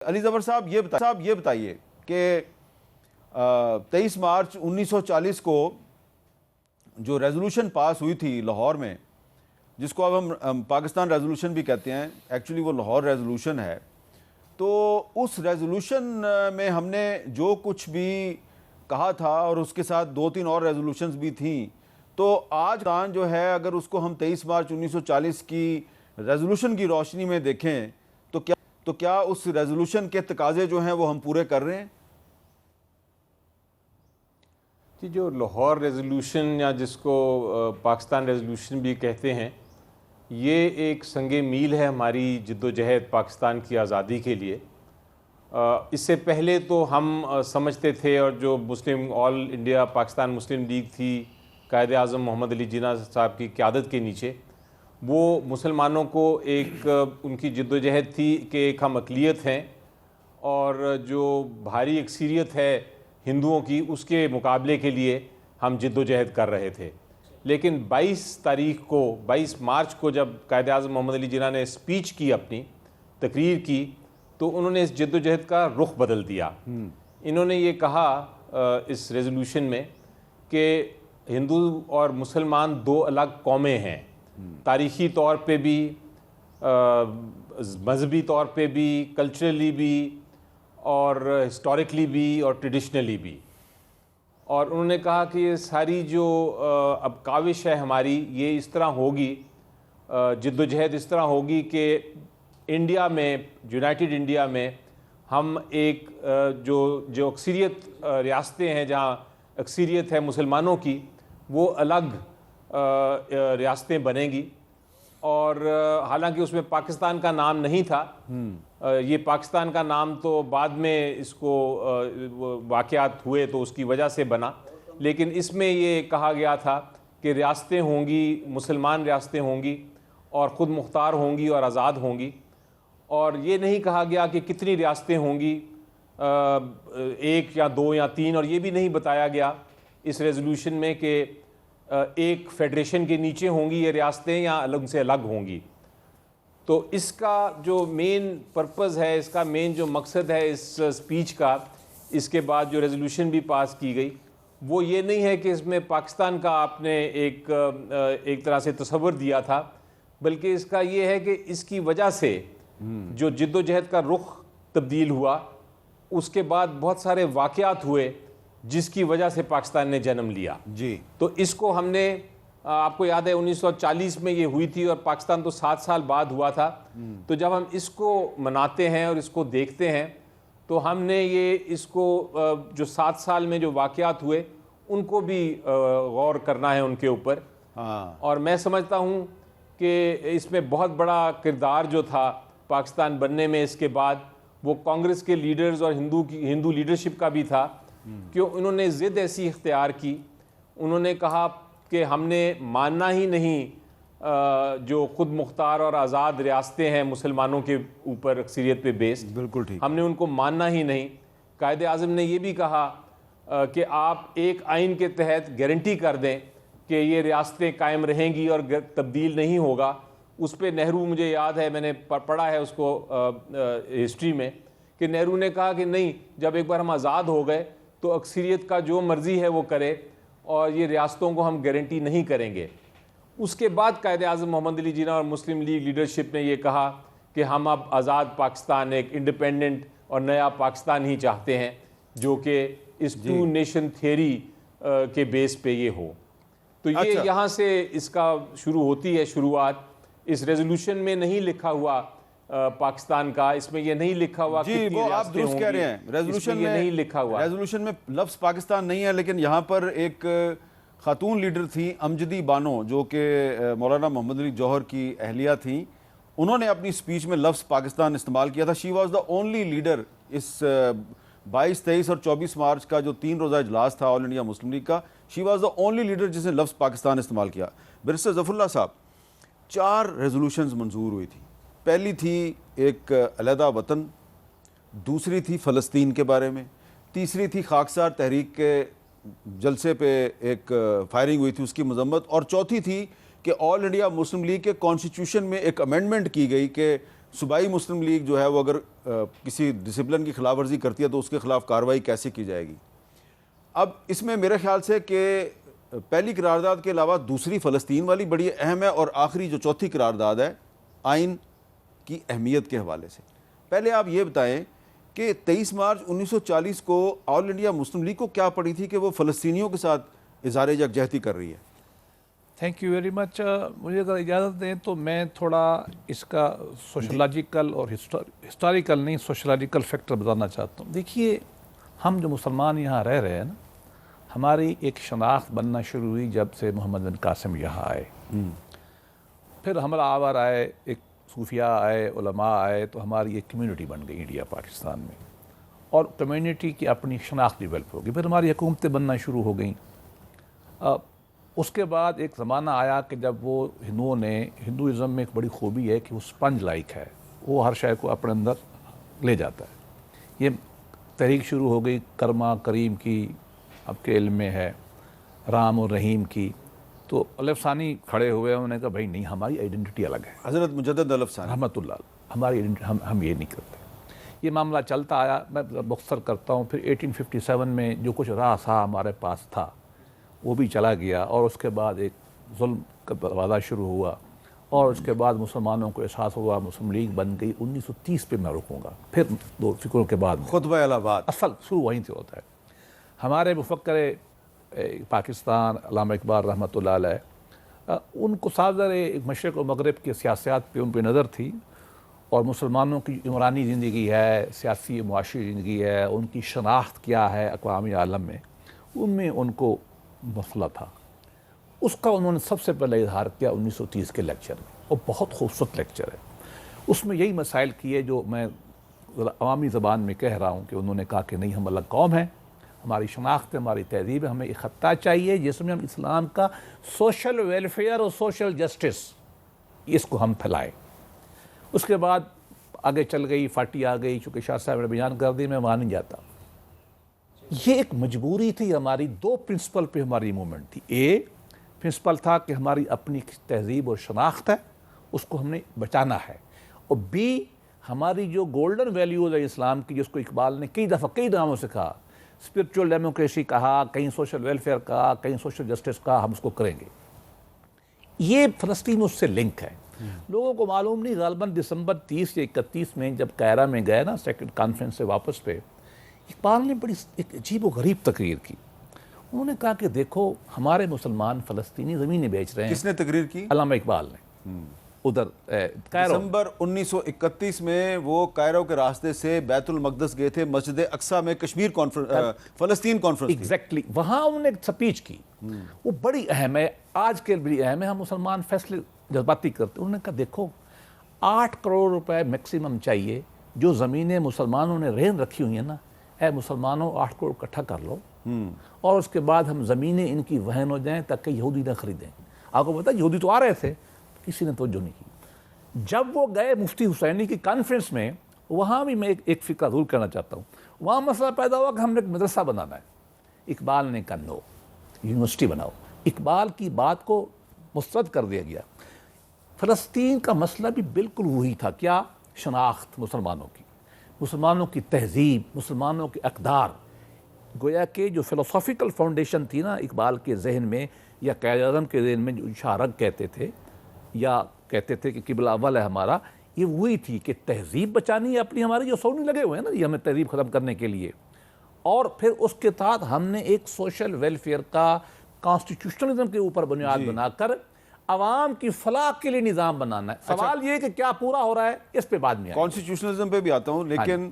علی زفر صاحب یہ بتائیے کہ 23 مارچ 1940 کو جو ریزولوشن پاس ہوئی تھی لاہور میں، جس کو اب ہم پاکستان ریزولوشن بھی کہتے ہیں، ایکچولی وہ لاہور ریزولوشن ہے، تو اس ریزولوشن میں ہم نے جو کچھ بھی کہا تھا اور اس کے ساتھ 2-3 اور ریزولوشنز بھی تھیں، تو آج جو ہے اگر اس کو ہم 23 مارچ 1940 کی ریزولوشن کی روشنی میں دیکھیں تو کیا اس ریزولوشن کے تقاضے جو ہیں وہ ہم پورے کر رہے ہیں؟ جی، جو لاہور ریزولوشن یا جس کو پاکستان ریزولوشن بھی کہتے ہیں، یہ ایک سنگ میل ہے ہماری جد و جہد پاکستان کی آزادی کے لیے۔ اس سے پہلے تو ہم سمجھتے تھے، اور جو مسلم آل انڈیا پاکستان مسلم لیگ تھی قائد اعظم محمد علی جناح صاحب کی قیادت کے نیچے، وہ مسلمانوں کو ایک ان کی جد و جہد تھی کہ ایک ہم اقلیت ہیں، اور جو بھاری اکثریت ہے ہندوؤں کی، اس کے مقابلے کے لیے ہم جد و جہد کر رہے تھے۔ لیکن 22 مارچ کو جب قائد اعظم محمد علی جناح نے اسپیچ کی، اپنی تقریر کی، تو انہوں نے اس جد و جہد کا رخ بدل دیا۔ انہوں نے یہ کہا اس ریزولوشن میں کہ ہندو اور مسلمان دو الگ قومیں ہیں، تاریخی طور پہ بھی، مذہبی طور پہ بھی، کلچرلی بھی، اور ہسٹوریکلی بھی، اور ٹریڈیشنلی بھی۔ اور انہوں نے کہا کہ یہ ساری جو اب کاوش ہے ہماری، یہ اس طرح ہوگی، جد و جہد اس طرح ہوگی کہ انڈیا میں، یونائٹڈ انڈیا میں، ہم ایک جو اکثریت ریاستیں ہیں جہاں اکثریت ہے مسلمانوں کی، وہ الگ ریاستیں بنیں گی۔ اور حالانکہ اس میں پاکستان کا نام نہیں تھا، یہ پاکستان کا نام تو بعد میں اس کو واقعات ہوئے تو اس کی وجہ سے بنا، لیکن اس میں یہ کہا گیا تھا کہ ریاستیں ہوں گی، مسلمان ریاستیں ہوں گی، اور خود مختار ہوں گی اور آزاد ہوں گی۔ اور یہ نہیں کہا گیا کہ کتنی ریاستیں ہوں گی، 1 یا 2 یا 3، اور یہ بھی نہیں بتایا گیا اس ریزولوشن میں کہ ایک فیڈریشن کے نیچے ہوں گی یہ ریاستیں یا الگ سے الگ ہوں گی۔ تو اس کا جو مین پرپز ہے، اس کا مین جو مقصد ہے اس سپیچ کا، اس کے بعد جو ریزولوشن بھی پاس کی گئی، وہ یہ نہیں ہے کہ اس میں پاکستان کا آپ نے ایک طرح سے تصور دیا تھا، بلکہ اس کا یہ ہے کہ اس کی وجہ سے جو جد و جہد کا رخ تبدیل ہوا، اس کے بعد بہت سارے واقعات ہوئے جس کی وجہ سے پاکستان نے جنم لیا۔ جی، تو اس کو ہم نے، آپ کو یاد ہے 1940 میں یہ ہوئی تھی، اور پاکستان تو 7 سال بعد ہوا تھا۔ تو جب ہم اس کو مناتے ہیں اور اس کو دیکھتے ہیں، تو ہم نے اس کو جو 7 سال میں جو واقعات ہوئے ان کو بھی غور کرنا ہے ان کے اوپر۔ اور میں سمجھتا ہوں کہ اس میں بہت بڑا کردار جو تھا پاکستان بننے میں، اس کے بعد وہ کانگریس کے لیڈرز اور ہندو لیڈرشپ کا بھی تھا، کہ انہوں نے ضد ایسی اختیار کی، انہوں نے کہا کہ ہم نے ماننا ہی نہیں جو خود مختار اور آزاد ریاستیں ہیں مسلمانوں کے اوپر اکثریت پہ بیسڈ، بالکل ٹھیک، ہم نے ان کو ماننا ہی نہیں۔ قائد اعظم نے یہ بھی کہا کہ آپ ایک آئین کے تحت گارنٹی کر دیں کہ یہ ریاستیں قائم رہیں گی اور تبدیل نہیں ہوگا۔ اس پہ نہرو، مجھے یاد ہے، میں نے پڑھا ہے اس کو ہسٹری میں، کہ نہرو نے کہا کہ نہیں، جب ایک بار ہم آزاد ہو گئے تو اکثریت کا جو مرضی ہے وہ کرے، اور یہ ریاستوں کو ہم گارنٹی نہیں کریں گے۔ اس کے بعد قائد اعظم محمد علی جناح اور مسلم لیگ لیڈرشپ نے یہ کہا کہ ہم اب آزاد پاکستان، ایک انڈیپینڈنٹ اور نیا پاکستان ہی چاہتے ہیں، جو کہ اس 2 نیشن تھیوری کے بیس پہ یہ ہو۔ تو یہ یہاں سے اس کا شروع ہوتی ہے شروعات۔ اس ریزولوشن میں نہیں لکھا ہوا پاکستان کا، اس میں یہ نہیں لکھا ہوا، جی وہ آپ درست کہہ رہے ہیں، ریزولوشن میں نہیں لکھا ہوا، ریزولوشن میں لفظ پاکستان نہیں ہے، لیکن یہاں پر ایک خاتون لیڈر تھی امجدی بانو، جو کہ مولانا محمد علی جوہر کی اہلیہ تھیں، انہوں نے اپنی سپیچ میں لفظ پاکستان استعمال کیا تھا۔ She was the only leader اس 22، 23 اور 24 مارچ کا جو 3 روزہ اجلاس تھا آل انڈیا مسلم لیگ کا، شی واز دا اونلی لیڈر جس نے لفظ پاکستان استعمال کیا۔ بیرسٹر ظفر اللہ صاحب، 4 ریزولوشنز منظور ہوئی تھی۔ پہلی تھی ایک علیحدہ وطن، دوسری تھی فلسطین کے بارے میں، تیسری تھی خاکسار تحریک کے جلسے پہ ایک فائرنگ ہوئی تھی اس کی مذمت، اور چوتھی تھی کہ آل انڈیا مسلم لیگ کے کانسٹیٹیوشن میں ایک امینڈمنٹ کی گئی کہ صوبائی مسلم لیگ جو ہے وہ اگر کسی ڈسپلن کی خلاف ورزی کرتی ہے تو اس کے خلاف کارروائی کیسے کی جائے گی؟ اب اس میں میرے خیال سے کہ پہلی قرارداد کے علاوہ دوسری فلسطین والی بڑی اہم ہے، اور آخری جو چوتھی قرارداد ہے آئین کی اہمیت کے حوالے سے۔ پہلے آپ یہ بتائیں کہ 23 مارچ 1940 کو آل انڈیا مسلم لیگ کو کیا پڑی تھی کہ وہ فلسطینیوں کے ساتھ اظہار یکجہتی کر رہی ہے؟ Thank you very much. مجھے اگر اجازت دیں تو میں تھوڑا اس کا سوشولوجیکل اور ہسٹوریکل نہیں سوشولوجیکل فیکٹر بتانا چاہتا ہوں۔ دیکھیے، ہم جو مسلمان یہاں رہ رہے ہیں نا، ہماری ایک شناخت بننا شروع ہوئی جب سے محمد بن قاسم یہاں آئے، پھر حملہ آور آئے، ایک صوفیاء آئے، علماء آئے، تو ہماری ایک کمیونٹی بن گئی انڈیا پاکستان میں، اور کمیونٹی کی اپنی شناخت ڈیولپ ہوگی، پھر ہماری حکومتیں بننا شروع ہو گئیں۔ اس کے بعد ایک زمانہ آیا کہ جب وہ ہندوازم میں ایک بڑی خوبی ہے کہ وہ سپنج لائک ہے، وہ ہر شے کو اپنے اندر لے جاتا ہے۔ یہ تحریک شروع ہو گئی کرما کریم کی، آپ کے علم میں ہے، رام اور رحیم کی، تو الف ثانی کھڑے ہوئے، انہوں نے کہا بھائی نہیں، ہماری آئیڈینٹی الگ ہے، حضرت مجدد الف ثانی رحمۃ اللہ علیہ، ہماری ہم یہ نہیں کرتے۔ یہ معاملہ چلتا آیا، میں مختصر کرتا ہوں۔ پھر 1857 میں جو کچھ راہ تھا ہمارے پاس تھا وہ بھی چلا گیا، اور اس کے بعد ایک ظلم کا دروازہ شروع ہوا، اور اس کے بعد مسلمانوں کو احساس ہوا، مسلم لیگ بن گئی۔ 1930 پہ میں رکوں گا، پھر دو فکروں کے بعد خطبہ الہ آباد اصل شروع وہیں سے ہوتا ہے۔ ہمارے مفکر پاکستان علامہ اقبال رحمۃ اللہ علیہ، ان کو صادر مشرق و مغرب کی سیاست پہ ان پہ نظر تھی، اور مسلمانوں کی عمرانی زندگی ہے، سیاسی معاشی زندگی ہے، ان کی شناخت کیا ہے اقوام عالم میں، ان میں ان کو مسئلہ تھا۔ اس کا انہوں نے سب سے پہلے اظہار کیا 1930 کے لیکچر میں، اور بہت خوبصورت لیکچر ہے۔ اس میں یہی مسائل کیے جو میں عوامی زبان میں کہہ رہا ہوں، کہ انہوں نے کہا کہ نہیں، ہم الگ قوم ہیں، ہماری شناخت ہے، ہماری تہذیب ہے، ہمیں ایک خطہ چاہیے جس میں ہم اسلام کا سوشل ویلفیئر اور سوشل جسٹس اس کو ہم پھیلائیں۔ اس کے بعد آگے چل گئی، فاٹی آ گئی، چونکہ شاہ صاحب نے بیان کر دی، میں وہاں نہیں جاتا۔ یہ ایک مجبوری تھی ہماری، دو پرنسپل پہ ہماری موومنٹ تھی۔ پرنسپل تھا کہ ہماری اپنی تہذیب اور شناخت ہے، اس کو ہم نے بچانا ہے، اور ہماری جو گولڈن ویلیوز ہے اسلام کی، جس کو اقبال نے کئی دفعہ کئی ناموں سے کہا، اسپرچول ڈیموکریسی کہا، کہیں سوشل ویلفیئر کہا، کہیں سوشل جسٹس کہا، ہم اس کو کریں گے۔ یہ فلسطین اس سے لنک ہے۔ لوگوں کو معلوم نہیں، غالباً دسمبر 30 یا 31 میں جب قاہرہ میں گئے نا سیکنڈ کانفرنس سے واپس پہ، اقبال نے بڑی ایک عجیب و غریب تقریر کی۔ انہوں نے کہا کہ دیکھو، ہمارے مسلمان فلسطینی زمینیں بیچ رہے ہیں۔ کس نے تقریر کی؟ علامہ اقبال نے، ادھر قاہرہ۔ دسمبر 1931 میں وہ قاہرہ کے راستے سے بیت المقدس گئے تھے، مسجد اقصیٰ میں کشمیر کانفرنس، فلسطین کانفرنس تھی۔ ایگزیکٹلی، وہاں انہوں نے ایک سپیچ کی، وہ بڑی اہم ہے، آج کے بڑی اہم ہے۔ ہم مسلمان فیصلے جذباتی کرتے ہیں۔ انہوں نے کہا دیکھو، 8 کروڑ روپے میکسیمم چاہیے، جو زمینیں مسلمانوں نے رہن رکھی ہوئی ہیں نا، اے مسلمانوں 8 کروڑ اکٹھا کر لو، اور اس کے بعد ہم زمینیں ان کی وہن ہو جائیں تاکہ یہودی نہ خریدیں۔ آپ کو پتا یہودی تو آ رہے تھے، کسی نے توجہ نہیں کی۔ جب وہ گئے مفتی حسینی کی کانفرنس میں، وہاں بھی میں ایک فکرہ ضرور کرنا چاہتا ہوں۔ وہاں مسئلہ پیدا ہوا کہ ہم نے ایک مدرسہ بنانا ہے۔ اقبال نے کہا نو، یونیورسٹی بناؤ۔ اقبال کی بات کو مسترد کر دیا گیا۔ فلسطین کا مسئلہ بھی بالکل وہی تھا، کیا؟ شناخت مسلمانوں کی، مسلمانوں کی تہذیب، مسلمانوں کے اقدار۔ گویا کہ جو فلسافیکل فاؤنڈیشن تھی نا اقبال کے ذہن میں، یا قائد اعظم کے ذہن میں، جو شاہ رگ کہتے تھے، یا کہتے تھے کہ قبلہ اول ہے ہمارا، یہ وہی تھی کہ تہذیب بچانی ہے اپنی، ہماری جو سونی لگے ہوئے ہیں نا یہ ہمیں تہذیب ختم کرنے کے لیے، اور پھر اس کے تحت ہم نے ایک سوشل ویلفیئر کا کانسٹیٹیوشنلزم کے اوپر بنیاد بنا کر عوام کی فلاح کے لیے نظام بنانا ہے۔ سوال یہ کہ کیا پورا ہو رہا ہے، اس پہ بعد میں کانسٹیٹیوشنلزم پہ بھی آتا ہوں، لیکن